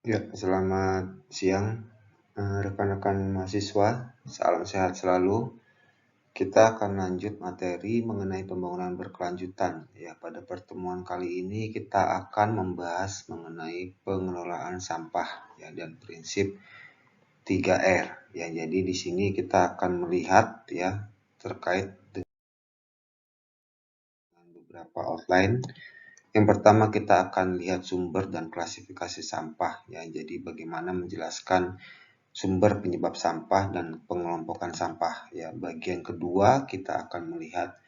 Ya, selamat siang rekan-rekan mahasiswa. Salam sehat selalu. Kita akan lanjut materi mengenai pembangunan berkelanjutan. Ya, pada pertemuan kali ini kita akan membahas mengenai pengelolaan sampah ya dan prinsip 3R. Ya, jadi di sini kita akan melihat ya terkait dengan beberapa outline. Yang pertama kita akan lihat sumber dan klasifikasi sampah ya. Jadi bagaimana menjelaskan sumber penyebab sampah dan pengelompokan sampah. Ya, bagian kedua kita akan melihat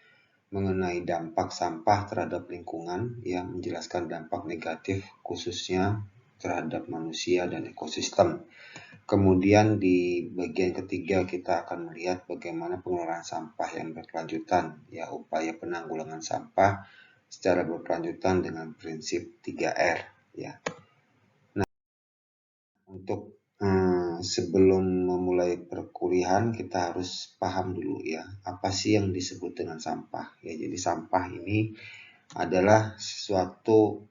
mengenai dampak sampah terhadap lingkungan, ya, menjelaskan dampak negatif khususnya terhadap manusia dan ekosistem. Kemudian di bagian ketiga kita akan melihat bagaimana pengelolaan sampah yang berkelanjutan, ya, upaya penanggulangan sampah secara berkelanjutan dengan prinsip 3R, ya. Untuk sebelum memulai perkuliahan kita harus paham dulu ya, apa sih yang disebut dengan sampah ya. Jadi sampah ini adalah sesuatu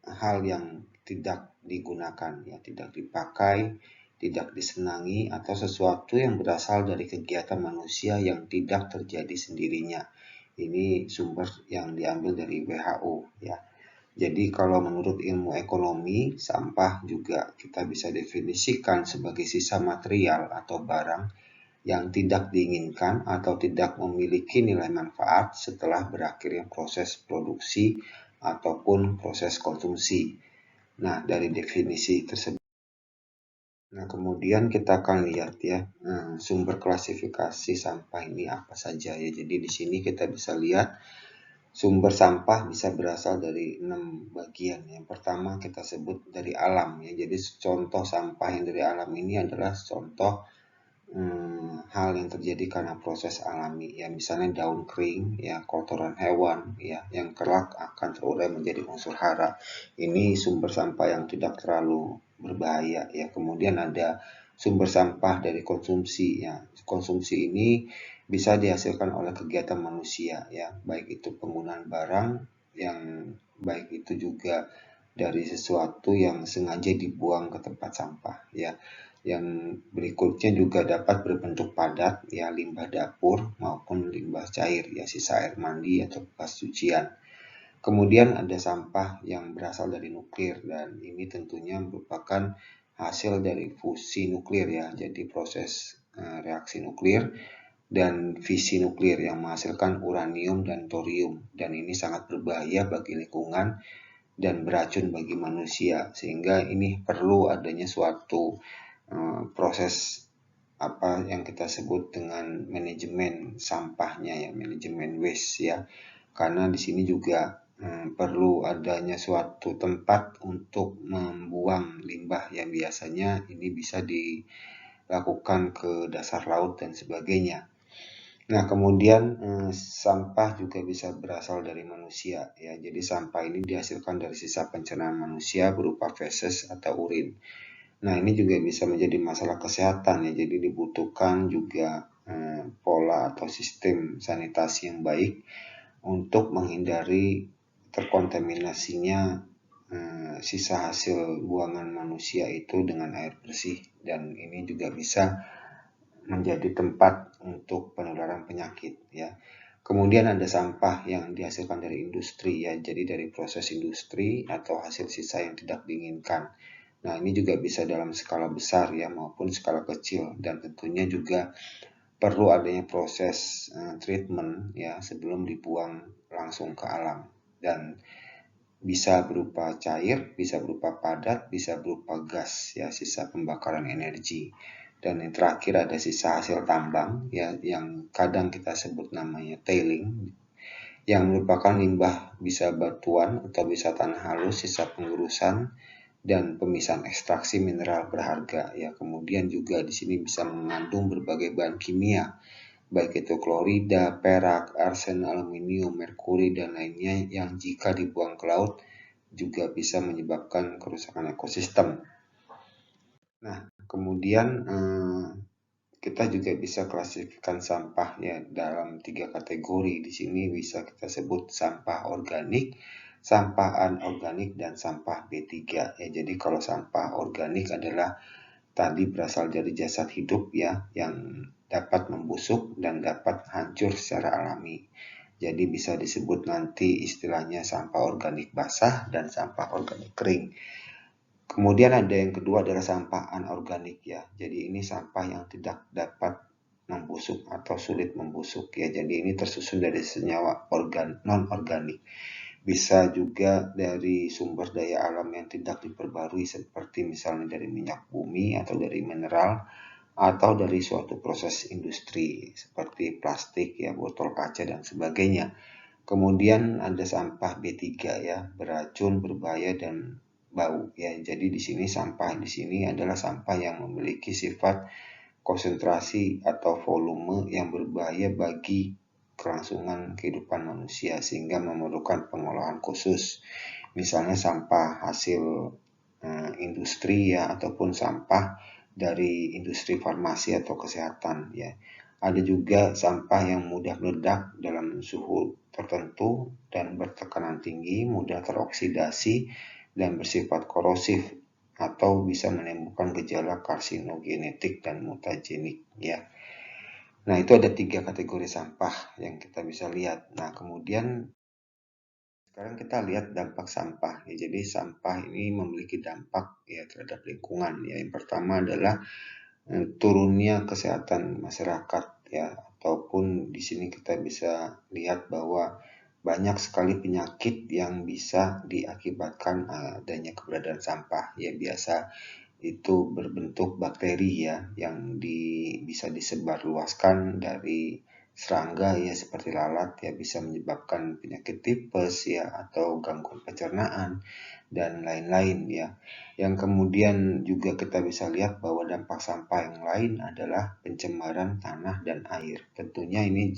hal yang tidak digunakan ya, tidak dipakai, tidak disenangi, atau sesuatu yang berasal dari kegiatan manusia yang tidak terjadi sendirinya. Ini sumber yang diambil dari WHO ya. Jadi kalau menurut ilmu ekonomi, sampah juga kita bisa definisikan sebagai sisa material atau barang yang tidak diinginkan atau tidak memiliki nilai manfaat setelah berakhirnya proses produksi ataupun proses konsumsi. Nah, dari definisi tersebut. Nah, kemudian kita akan lihat ya, sumber klasifikasi sampah ini apa saja ya. Jadi di sini kita bisa lihat sumber sampah bisa berasal dari 6 bagian. Yang pertama kita sebut dari alam ya. Jadi contoh sampah yang dari alam ini adalah contoh hal yang terjadi karena proses alami ya. Misalnya daun kering ya, kotoran hewan ya, yang kelak akan terurai menjadi unsur hara. Ini sumber sampah yang tidak terlalu berbahaya ya. Kemudian ada sumber sampah dari konsumsi ya. Konsumsi ini bisa dihasilkan oleh kegiatan manusia ya, baik itu penggunaan barang yang baik itu juga dari sesuatu yang sengaja dibuang ke tempat sampah ya. Yang berikutnya juga dapat berbentuk padat ya, limbah dapur maupun limbah cair ya, sisa air mandi atau bekas cucian. Kemudian ada sampah yang berasal dari nuklir dan ini tentunya merupakan hasil dari fusi nuklir ya. Jadi proses reaksi nuklir dan fisi nuklir yang menghasilkan uranium dan thorium, dan ini sangat berbahaya bagi lingkungan dan beracun bagi manusia, sehingga ini perlu adanya suatu proses apa yang kita sebut dengan manajemen sampahnya ya, manajemen waste ya, karena di sini juga perlu adanya suatu tempat untuk membuang limbah yang biasanya ini bisa dilakukan ke dasar laut dan sebagainya. Nah, kemudian sampah juga bisa berasal dari manusia ya. Jadi sampah ini dihasilkan dari sisa pencernaan manusia berupa feses atau urin. Nah, ini juga bisa menjadi masalah kesehatan ya. Jadi dibutuhkan juga pola atau sistem sanitasi yang baik untuk menghindari terkontaminasinya sisa hasil buangan manusia itu dengan air bersih, dan ini juga bisa menjadi tempat untuk penularan penyakit ya. Kemudian ada sampah yang dihasilkan dari industri ya, jadi dari proses industri atau hasil sisa yang tidak diinginkan. Nah, ini juga bisa dalam skala besar ya maupun skala kecil, dan tentunya juga perlu adanya proses treatment ya sebelum dibuang langsung ke alam, dan bisa berupa cair, bisa berupa padat, bisa berupa gas ya, sisa pembakaran energi. Dan yang terakhir ada sisa hasil tambang ya, yang kadang kita sebut namanya tailing, yang merupakan limbah bisa batuan atau bisa tanah halus, sisa pengurusan dan pemisahan ekstraksi mineral berharga ya. Kemudian juga di sini bisa mengandung berbagai bahan kimia, baik itu klorida, perak, arsen, aluminium, merkuri, dan lainnya, yang jika dibuang ke laut juga bisa menyebabkan kerusakan ekosistem. Nah, kemudian kita juga bisa klasifikasikan sampah ya dalam 3 kategori. Di sini bisa kita sebut sampah organik, sampah anorganik dan sampah B3 ya. Jadi kalau sampah organik adalah tadi berasal dari jasad hidup ya, yang dapat membusuk dan dapat hancur secara alami. Jadi bisa disebut nanti istilahnya sampah organik basah dan sampah organik kering. Kemudian ada yang kedua adalah sampah anorganik ya. Jadi ini sampah yang tidak dapat membusuk atau sulit membusuk ya. Jadi ini tersusun dari senyawa non-organik. Bisa juga dari sumber daya alam yang tidak diperbarui seperti misalnya dari minyak bumi atau dari mineral atau dari suatu proses industri seperti plastik ya, botol kaca dan sebagainya. Kemudian ada sampah B3 ya, beracun, berbahaya dan bau ya. Jadi di sini sampah di sini adalah sampah yang memiliki sifat konsentrasi atau volume yang berbahaya bagi kelangsungan kehidupan manusia sehingga memerlukan pengolahan khusus. Misalnya sampah hasil industri ya, ataupun sampah dari industri farmasi atau kesehatan ya. Ada juga sampah yang mudah meledak dalam suhu tertentu dan bertekanan tinggi, mudah teroksidasi dan bersifat korosif atau bisa menimbulkan gejala karsinogenetik dan mutagenik ya. Nah, itu ada 3 kategori sampah yang kita bisa lihat. Nah, kemudian sekarang kita lihat dampak sampah ya. Jadi sampah ini memiliki dampak ya terhadap lingkungan ya. Yang pertama adalah turunnya kesehatan masyarakat ya, ataupun di sini kita bisa lihat bahwa banyak sekali penyakit yang bisa diakibatkan adanya keberadaan sampah ya. Biasa itu berbentuk bakteri ya, yang bisa disebarluaskan dari serangga ya, seperti lalat ya, bisa menyebabkan penyakit tipes ya, atau gangguan pencernaan dan lain-lain ya. Yang kemudian juga kita bisa lihat bahwa dampak sampah yang lain adalah pencemaran tanah dan air. Tentunya ini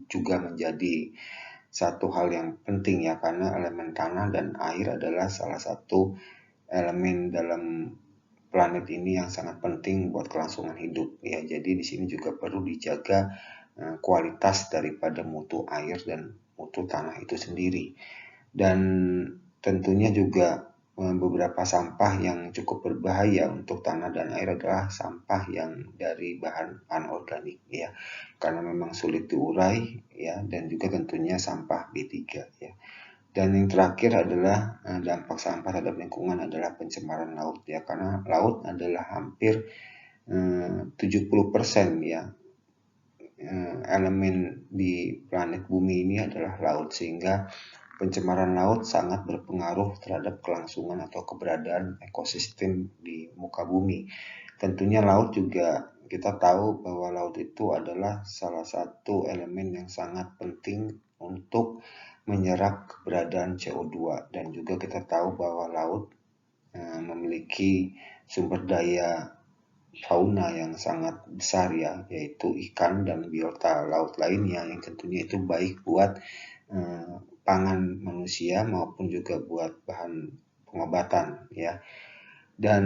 juga menjadi satu hal yang penting ya, karena elemen tanah dan air adalah salah satu elemen dalam planet ini yang sangat penting buat kelangsungan hidup ya. Jadi di sini juga perlu dijaga kualitas daripada mutu air dan mutu tanah itu sendiri. Dan tentunya juga beberapa sampah yang cukup berbahaya untuk tanah dan air adalah sampah yang dari bahan anorganik ya, karena memang sulit diurai ya, dan juga tentunya sampah B3 ya. Dan yang terakhir adalah dampak sampah terhadap lingkungan adalah pencemaran laut ya, karena laut adalah hampir 70% ya, elemen di planet bumi ini adalah laut, sehingga pencemaran laut sangat berpengaruh terhadap kelangsungan atau keberadaan ekosistem di muka bumi. Tentunya laut juga kita tahu bahwa laut itu adalah salah satu elemen yang sangat penting untuk menyerap keberadaan CO2, dan juga kita tahu bahwa laut memiliki sumber daya fauna yang sangat besar ya, yaitu ikan dan biota laut lainnya yang tentunya itu baik buat pangan manusia maupun juga buat bahan pengobatan ya. Dan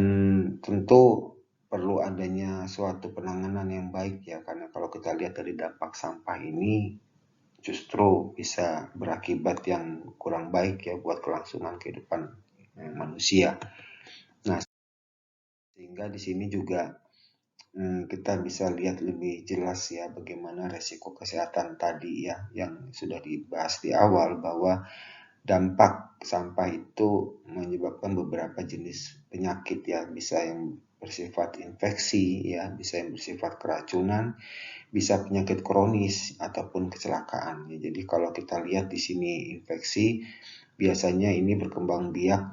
tentu perlu adanya suatu penanganan yang baik ya, karena kalau kita lihat dari dampak sampah ini justru bisa berakibat yang kurang baik ya buat kelangsungan kehidupan manusia. Nah, sehingga di sini juga kita bisa lihat lebih jelas ya bagaimana resiko kesehatan tadi ya, yang sudah dibahas di awal, bahwa dampak sampah itu menyebabkan beberapa jenis penyakit ya, bisa yang bersifat infeksi ya, bisa yang bersifat keracunan, bisa penyakit kronis ataupun kecelakaan ya. Jadi kalau kita lihat di sini infeksi, biasanya ini berkembang biak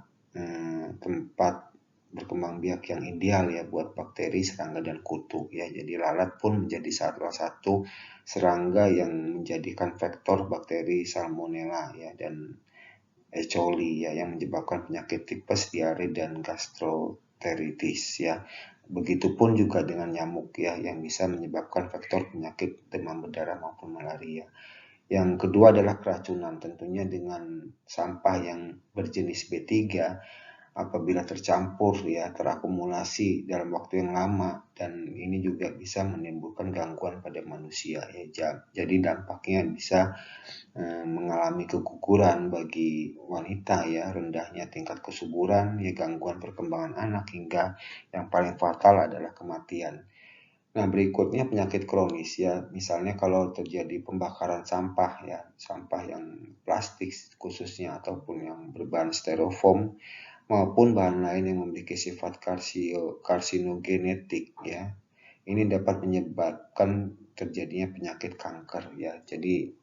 tempat berkembang biak yang ideal ya buat bakteri, serangga dan kutu ya. Jadi lalat pun menjadi salah satu serangga yang menjadikan vektor bakteri Salmonella ya, dan E. coli ya, yang menyebabkan penyakit tipes, diare dan gastroenteritis ya. Begitupun juga dengan nyamuk ya, yang bisa menyebabkan vektor penyakit demam berdarah maupun malaria. Yang kedua adalah keracunan. Tentunya dengan sampah yang berjenis B3 apabila tercampur ya, terakumulasi dalam waktu yang lama, dan ini juga bisa menimbulkan gangguan pada manusia ya. Jadi dampaknya bisa mengalami keguguran bagi wanita ya, rendahnya tingkat kesuburan ya, gangguan perkembangan anak, hingga yang paling fatal adalah kematian. Nah, berikutnya penyakit kronis ya, misalnya kalau terjadi pembakaran sampah ya, sampah yang plastik khususnya ataupun yang berbahan styrofoam maupun bahan lain yang memiliki sifat karsinogenetik ya. Ini dapat menyebabkan terjadinya penyakit kanker ya. Jadi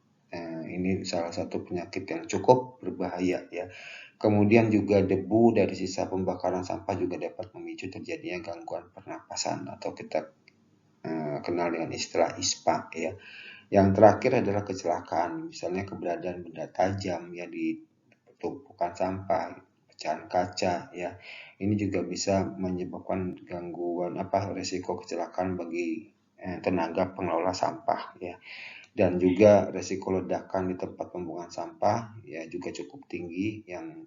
ini salah satu penyakit yang cukup berbahaya ya. Kemudian juga debu dari sisa pembakaran sampah juga dapat memicu terjadinya gangguan pernapasan atau kita kenal dengan istilah ISPA ya. Yang terakhir adalah kecelakaan, misalnya keberadaan benda tajam ya di tumpukan sampah, pecahan kaca ya. Ini juga bisa menyebabkan gangguan risiko kecelakaan bagi tenaga pengelola sampah ya. Dan juga risiko ledakan di tempat pembuangan sampah ya juga cukup tinggi, yang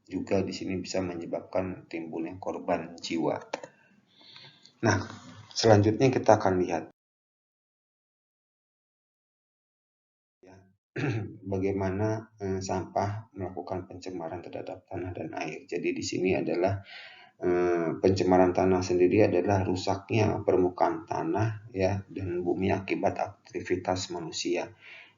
juga di sini bisa menyebabkan timbulnya korban jiwa. Nah, selanjutnya kita akan lihat bagaimana sampah melakukan pencemaran terhadap tanah dan air. Jadi di sini adalah pencemaran tanah sendiri adalah rusaknya permukaan tanah ya dan bumi akibat aktivitas manusia.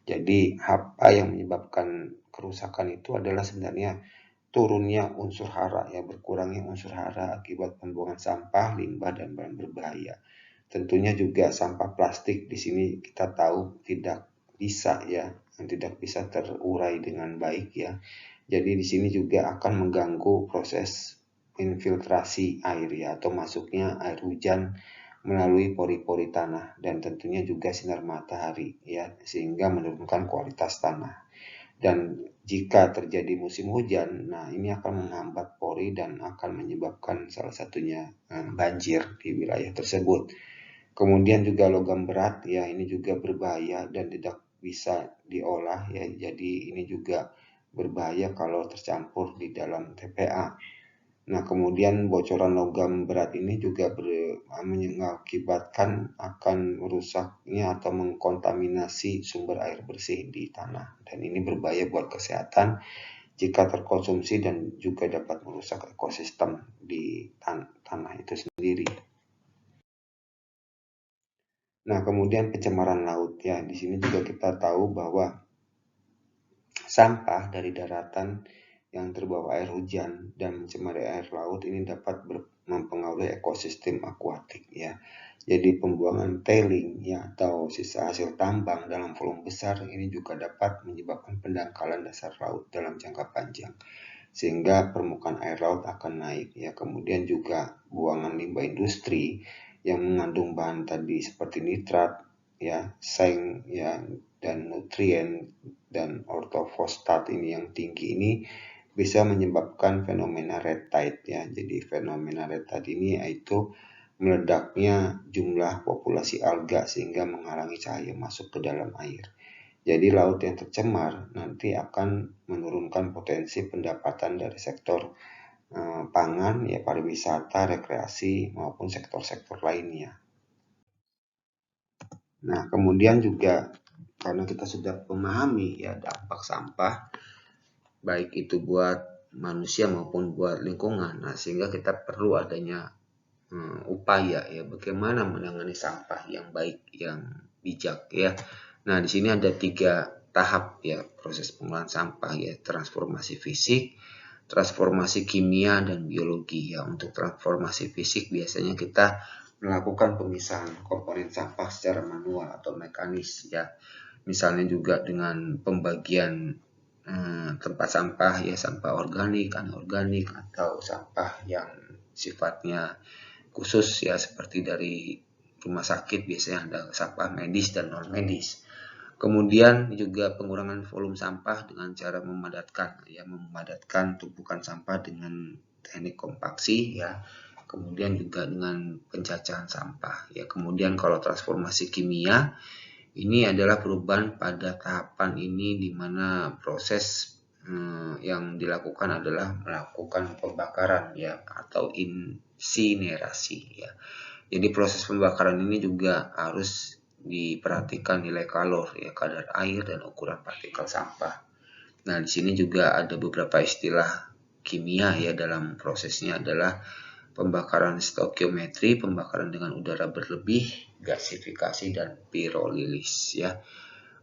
Jadi apa yang menyebabkan kerusakan itu adalah sebenarnya turunnya unsur hara ya, berkurangnya unsur hara akibat pembuangan sampah, limbah, dan barang berbahaya. Tentunya juga sampah plastik di sini kita tahu tidak bisa ya, tidak bisa terurai dengan baik ya. Jadi di sini juga akan mengganggu proses infiltrasi air ya, atau masuknya air hujan melalui pori-pori tanah, dan tentunya juga sinar matahari ya, sehingga menurunkan kualitas tanah. Dan jika terjadi musim hujan, nah ini akan menghambat pori dan akan menyebabkan salah satunya banjir di wilayah tersebut. Kemudian juga logam berat ya, ini juga berbahaya dan tidak bisa diolah ya. Jadi ini juga berbahaya kalau tercampur di dalam TPA. Nah, kemudian bocoran logam berat ini juga mengakibatkan akan rusaknya atau mengkontaminasi sumber air bersih di tanah. Dan ini berbahaya buat kesehatan jika terkonsumsi dan juga dapat merusak ekosistem di tanah itu sendiri. Nah, kemudian pencemaran laut ya. Di sini juga kita tahu bahwa sampah dari daratan yang terbawa air hujan dan mencemari air laut ini dapat mempengaruhi ekosistem akuatik ya. Jadi pembuangan tailing ya atau sisa hasil tambang dalam volume besar ini juga dapat menyebabkan pendangkalan dasar laut dalam jangka panjang, sehingga permukaan air laut akan naik ya. Kemudian juga buangan limbah industri yang mengandung bahan tadi seperti nitrat ya, seng ya, dan nutrien dan ortofosfat ini yang tinggi ini bisa menyebabkan fenomena red tide ya. Jadi fenomena red tide ini yaitu meledaknya jumlah populasi alga sehingga menghalangi cahaya masuk ke dalam air. Jadi laut yang tercemar nanti akan menurunkan potensi pendapatan dari sektor pangan ya, pariwisata, rekreasi, maupun sektor-sektor lainnya. Nah, kemudian juga karena kita sudah memahami ya dampak sampah, baik itu buat manusia maupun buat lingkungan, nah sehingga kita perlu adanya upaya ya bagaimana menangani sampah yang baik, yang bijak ya. Nah, di sini ada 3 tahap ya proses pengolahan sampah ya: transformasi fisik, transformasi kimia, dan biologi ya. Untuk transformasi fisik biasanya kita melakukan pemisahan komponen sampah secara manual atau mekanis ya. Misalnya juga dengan pembagian tempat sampah ya, sampah organik, anorganik, atau sampah yang sifatnya khusus ya, seperti dari rumah sakit biasanya ada sampah medis dan non medis. Kemudian juga pengurangan volume sampah dengan cara memadatkan tumpukan sampah dengan teknik kompaksi ya. Kemudian juga dengan pencacahan sampah ya. Kemudian kalau transformasi kimia ini adalah perubahan pada tahapan ini, di mana proses yang dilakukan adalah melakukan pembakaran ya atau insinerasi ya. Jadi proses pembakaran ini juga harus diperhatikan nilai kalor ya, kadar air dan ukuran partikel sampah. Nah, di sini juga ada beberapa istilah kimia ya dalam prosesnya adalah pembakaran stokiometri, pembakaran dengan udara berlebih, gasifikasi dan pirolilis ya.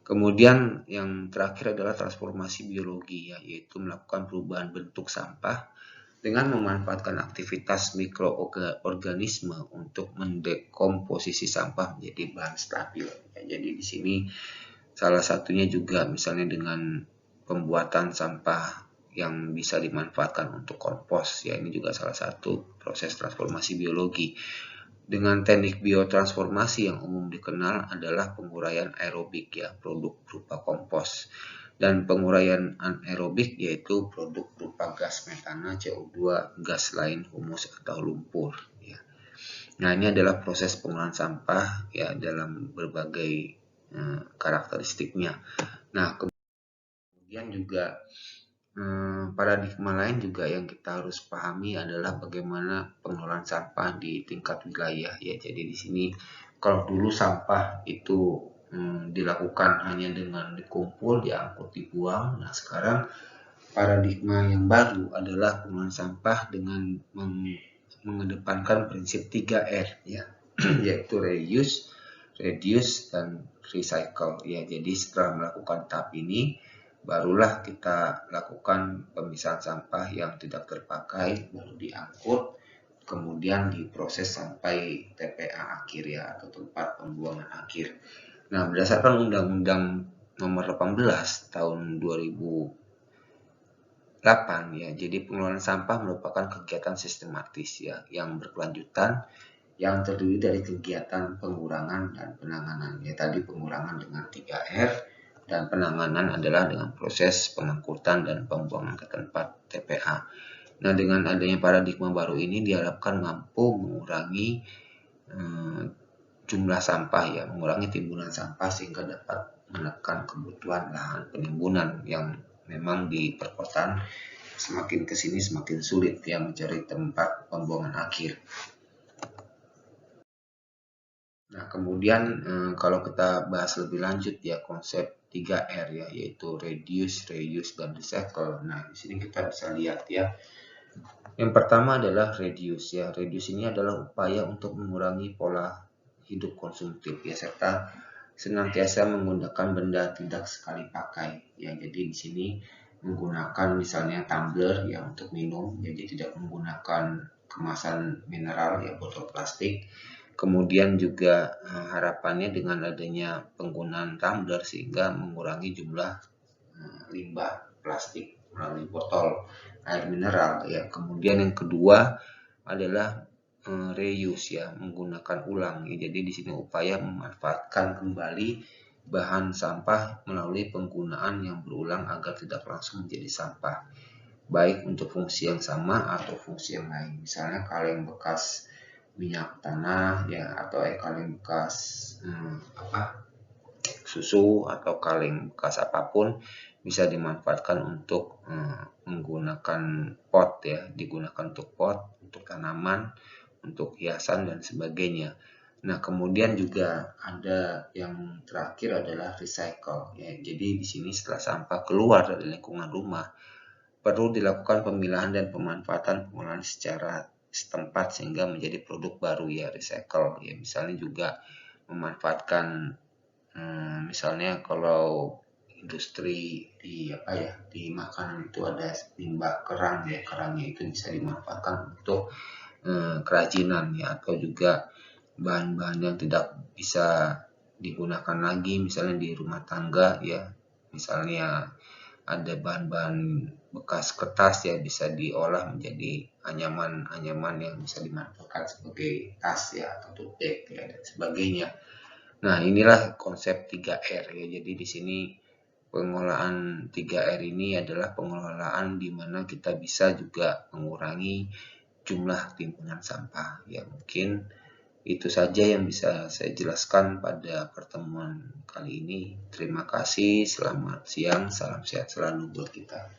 Kemudian yang terakhir adalah transformasi biologi ya, yaitu melakukan perubahan bentuk sampah dengan memanfaatkan aktivitas mikroorganisme untuk mendekomposisi sampah menjadi bahan stabil. Ya, jadi di sini salah satunya juga misalnya dengan pembuatan sampah yang bisa dimanfaatkan untuk kompos ya, ini juga salah satu proses transformasi biologi. Dengan teknik biotransformasi yang umum dikenal adalah penguraian aerobik ya, produk berupa kompos, dan penguraian anaerobik yaitu produk berupa gas metana, CO2, gas lain, humus atau lumpur ya. Nah, ini adalah proses pengolahan sampah ya dalam berbagai karakteristiknya. Nah, kemudian juga paradigma lain juga yang kita harus pahami adalah bagaimana pengelolaan sampah di tingkat wilayah ya. Jadi di sini kalau dulu sampah itu dilakukan hanya dengan dikumpul, diangkut, dibuang. Nah, sekarang paradigma yang baru adalah pengelolaan sampah dengan mengedepankan prinsip 3R ya, yaitu reuse, reduce, dan recycle ya. Jadi setelah melakukan tahap ini barulah kita lakukan pemisahan sampah yang tidak terpakai, baru diangkut, kemudian diproses sampai TPA akhir ya, atau tempat pembuangan akhir. Nah, berdasarkan Undang-Undang Nomor 18 tahun 2008 ya, jadi pengelolaan sampah merupakan kegiatan sistematis ya, yang berkelanjutan, yang terdiri dari kegiatan pengurangan dan penanganan. Ya, tadi pengurangan dengan 3R, dan penanganan adalah dengan proses pengangkutan dan pembuangan ke tempat TPA. Nah, dengan adanya paradigma baru ini diharapkan mampu mengurangi jumlah sampah ya, mengurangi timbunan sampah sehingga dapat menekan kebutuhan lahan penimbunan yang memang di perkotaan semakin kesini semakin sulit ya mencari tempat pembuangan akhir. Nah, kemudian kalau kita bahas lebih lanjut ya konsep 3R ya, yaitu reduce, reuse, dan recycle. Nah, di sini kita bisa lihat ya. Yang pertama adalah reduce ya. Reduce ini adalah upaya untuk mengurangi pola hidup konsumtif ya, serta senantiasa menggunakan benda tidak sekali pakai ya. Jadi di sini menggunakan misalnya tumbler ya untuk minum, jadi tidak menggunakan kemasan mineral ya, botol plastik. Kemudian juga harapannya dengan adanya penggunaan tumbler sehingga mengurangi jumlah limbah plastik melalui botol air mineral ya. Kemudian yang kedua adalah reuse ya, menggunakan ulang ya. Jadi di sini upaya memanfaatkan kembali bahan sampah melalui penggunaan yang berulang agar tidak langsung menjadi sampah, baik untuk fungsi yang sama atau fungsi yang lain. Misalnya kaleng bekas minyak tanah ya, atau kaleng bekas susu, atau kaleng bekas apapun bisa dimanfaatkan untuk menggunakan pot ya, digunakan untuk pot, untuk tanaman, untuk hiasan dan sebagainya. Nah, kemudian juga ada yang terakhir adalah recycle ya. Jadi di sini setelah sampah keluar dari lingkungan rumah perlu dilakukan pemilahan dan pemanfaatan pengolahan secara setempat sehingga menjadi produk baru ya, recycle ya. Misalnya juga memanfaatkan misalnya kalau industri di di makanan itu ada limbah kerang ya, kerangnya itu bisa dimanfaatkan untuk kerajinan ya, atau juga bahan-bahan yang tidak bisa digunakan lagi misalnya di rumah tangga ya, misalnya ada bahan-bahan bekas kertas ya, bisa diolah menjadi anyaman-anyaman yang bisa dimanfaatkan sebagai tas ya, atau tote bag ya, dan sebagainya. Nah, inilah konsep 3R ya. Jadi di sini pengolahan 3R ini adalah pengelolaan di mana kita bisa juga mengurangi jumlah timbunan sampah. Ya, mungkin itu saja yang bisa saya jelaskan pada pertemuan kali ini. Terima kasih, selamat siang, salam sehat selalu buat kita.